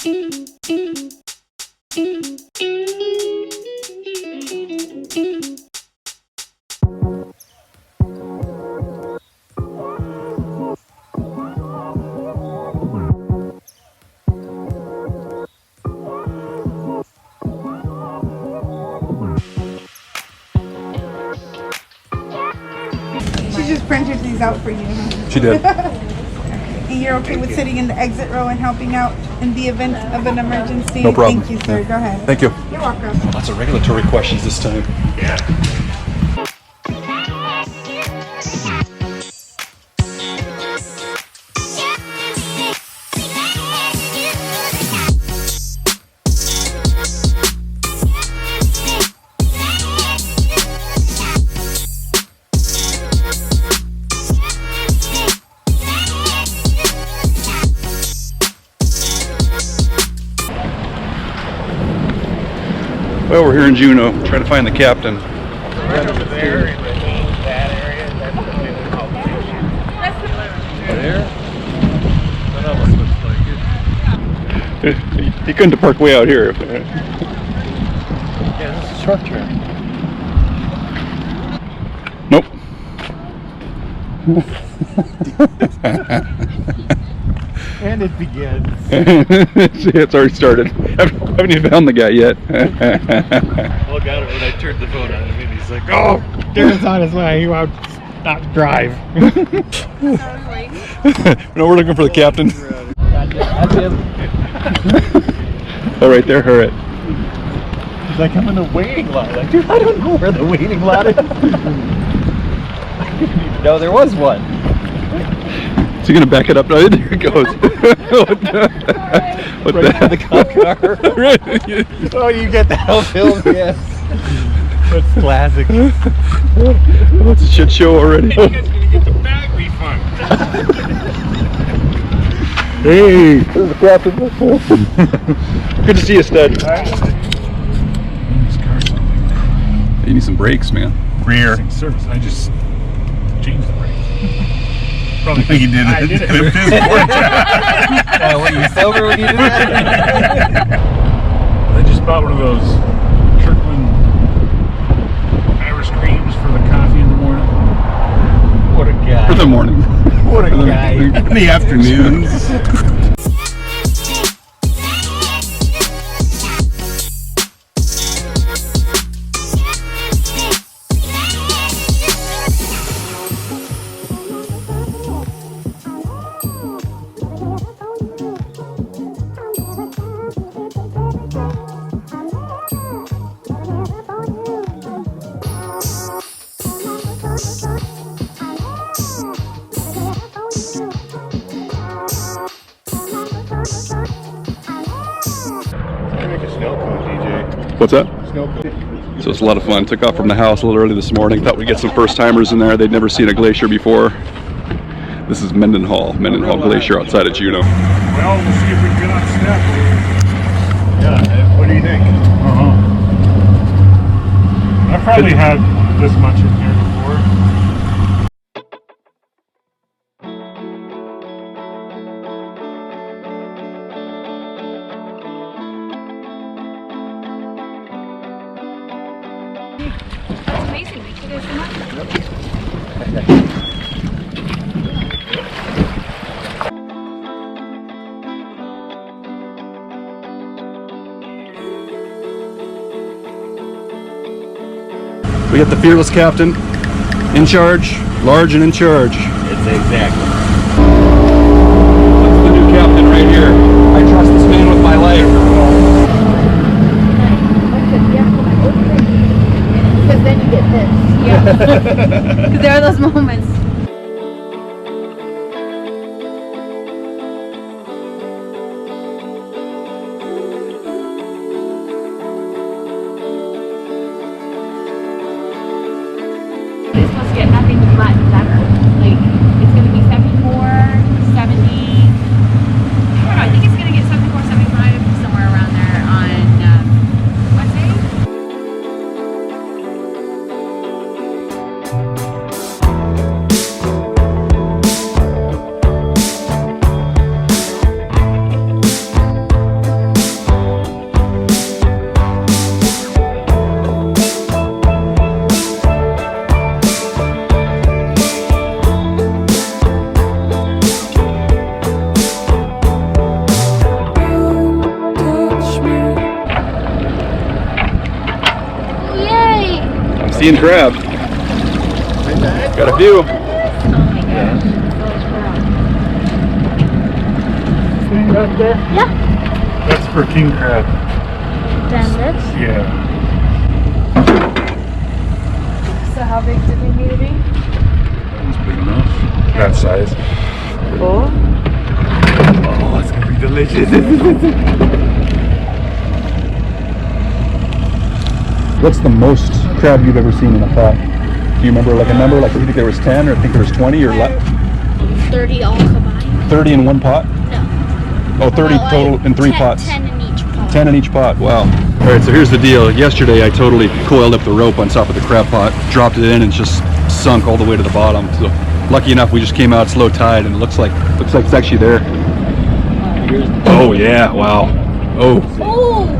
She just printed these out for you. She did. And you're okay with sitting in the exit row and helping out in the event of an emergency? No problem. Thank you, sir. Yeah. Go ahead. Thank you. You're welcome. Lots of regulatory questions this time. Yeah. Well, we're here in Juneau, trying to find the captain. Right over there in that area, that's the thing called glacier. There? That almost looks like it. You couldn't park way out here. Yeah, this is a short term. Nope. And it begins. It's already started. I haven't even found the guy yet. Well, got it when I turned the phone on him and he's like, oh, Darren's on his way. He won't stop to drive. No, we're looking for the captain. That's him. Oh, right there, hurry. He's like, I'm in the waiting lot. Like, dude, I don't know where the waiting lot is. I didn't even know there was one. Is he gonna back it up? No, there it goes. What Right the the cop car. Oh, you get the hell film, yes. That's classic. It's a shit show already. You guys gonna get the bag refund. Hey, there's the captain. Good to see you, Stud. You need some brakes, man. Rear service. I just changed the brakes. Probably think you did it. I did it. Were you sober when you did that? I just bought one of those Kirkland Irish creams for the coffee in the morning. What a guy. For the morning. What a guy. In the afternoons. What's that? So it's a lot of fun. Took off from the house a little early this morning. Thought we'd get some first timers in there. They'd never seen a glacier before. This is Mendenhall Glacier outside of Juneau. Well, we'll see if we can get on step. Yeah, what do you think? I probably had this much in here before. That's amazing. Thank you guys so much. We got the fearless captain in charge, large and in charge. It's exactly. That's the new captain right here. I trust this man with my life. Because then you get this. Yeah. Because there are those moments. They're supposed to get nothing but better. Like, it's going to be 74, 70. I don't know, I think it's going to get 74, 75, somewhere around there on Wednesday. King crab. Got a few. Oh my gosh. Right there? Yeah. That's for king crab. Then this. Yeah. So how big did we need to be? That was big enough. That size. Full. Oh, it's gonna be delicious. What's the most crab you've ever seen in a pot? Do you remember like a number? Like you think there was 10 or I think there was 20 or 30 all combined? 30 in one pot? No. Oh, 30 Well, total in 3 pots. 10 in each pot. 10 in each pot, wow. All right, so here's the deal. Yesterday I totally coiled up the rope on top of the crab pot, dropped it in and just sunk all the way to the bottom. So lucky enough we just came out slow tide and it looks like it's actually there. Oh yeah, wow. Oh. Oh,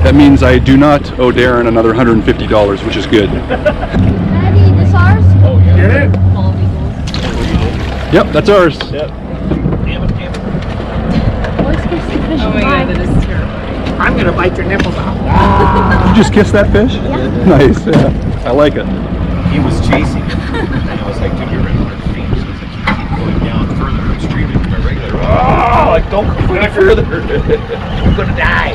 That means I do not owe Darren another $150, which is good. Daddy, this ours? Oh, yeah. Get it? All eagles. Yep, that's ours. Yep. Damn it. Oysters and fish Oh my god, that is terrible. I'm gonna bite your nipples off. Did you just kiss that fish? Yeah. Nice, yeah. I like it. He was chasing it. And I was like, dude, you're in our stream. So he's like, you keep going down further upstream into my regular. Oh, like, don't go any further. You're gonna die.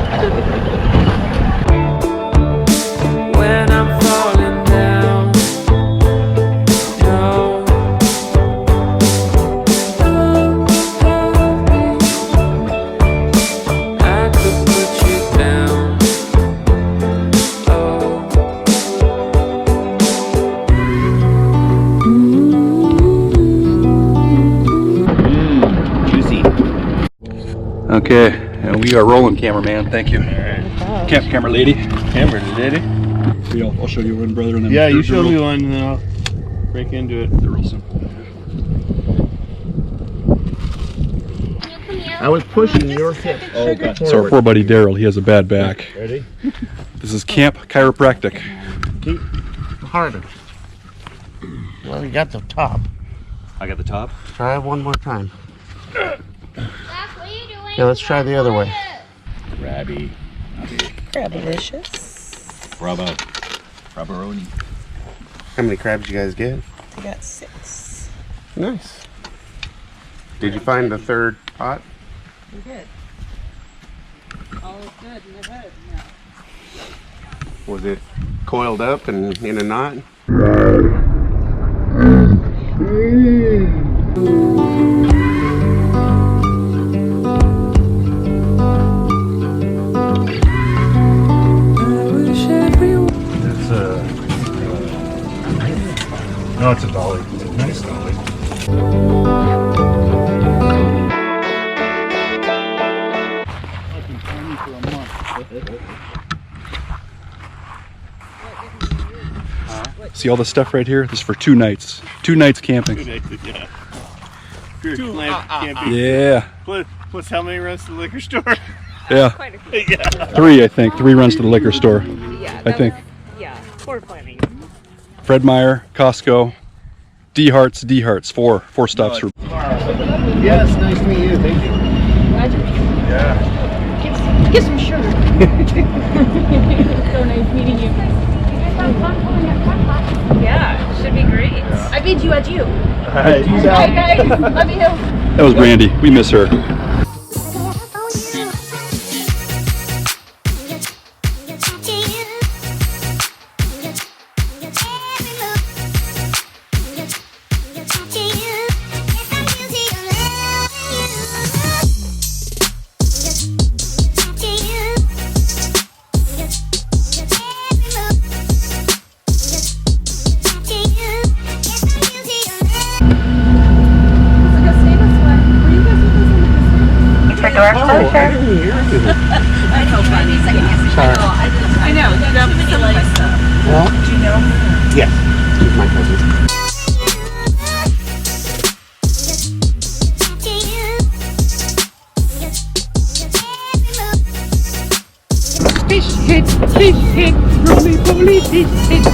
When I'm falling down, no. I could put you down. Juicy. Okay, and we are rolling, cameraman. Thank you. Camera lady. Camera, lady. I'll show you one, brother. And then Yeah, you show me one and then I'll break into it. They're real simple. I was pushing your hip. Oh, God. So our poor buddy Daryl, he has a bad back. Ready? This is Camp Chiropractic. Keep harder. Well, you got the top. I got the top. Try it one more time. What are you doing? Yeah, let's try the other way. Rabby. Delicious. Bravo. Rubberoni. How many crabs you guys get? I got 6. Nice. Did you find the third pot? We did. All is good in the hood now. Was it coiled up and in a knot? It's no, it's a dolly. It's a nice dolly. See all this stuff right here? This is for 2 nights. 2 nights camping. Yeah. Two camping. Yeah. Plus how many runs to the liquor store? Yeah. Quite a few. Yeah. 3, I think. 3 runs to the liquor store. Yeah, I think. Yeah, 4 plenty. Fred Meyer, Costco, D Hearts. 4 stops for. Yes, nice to meet you. Thank you. Glad to meet you. Yeah. Get some sugar. So nice meeting you. Yeah, should be great. I bid you adieu. Alright. Bye guys. Love you. That was Brandy. We miss her. I know, you got some of my stuff. Well, Juneau? yes. She's my cousin. Fish head, roly poly fish head.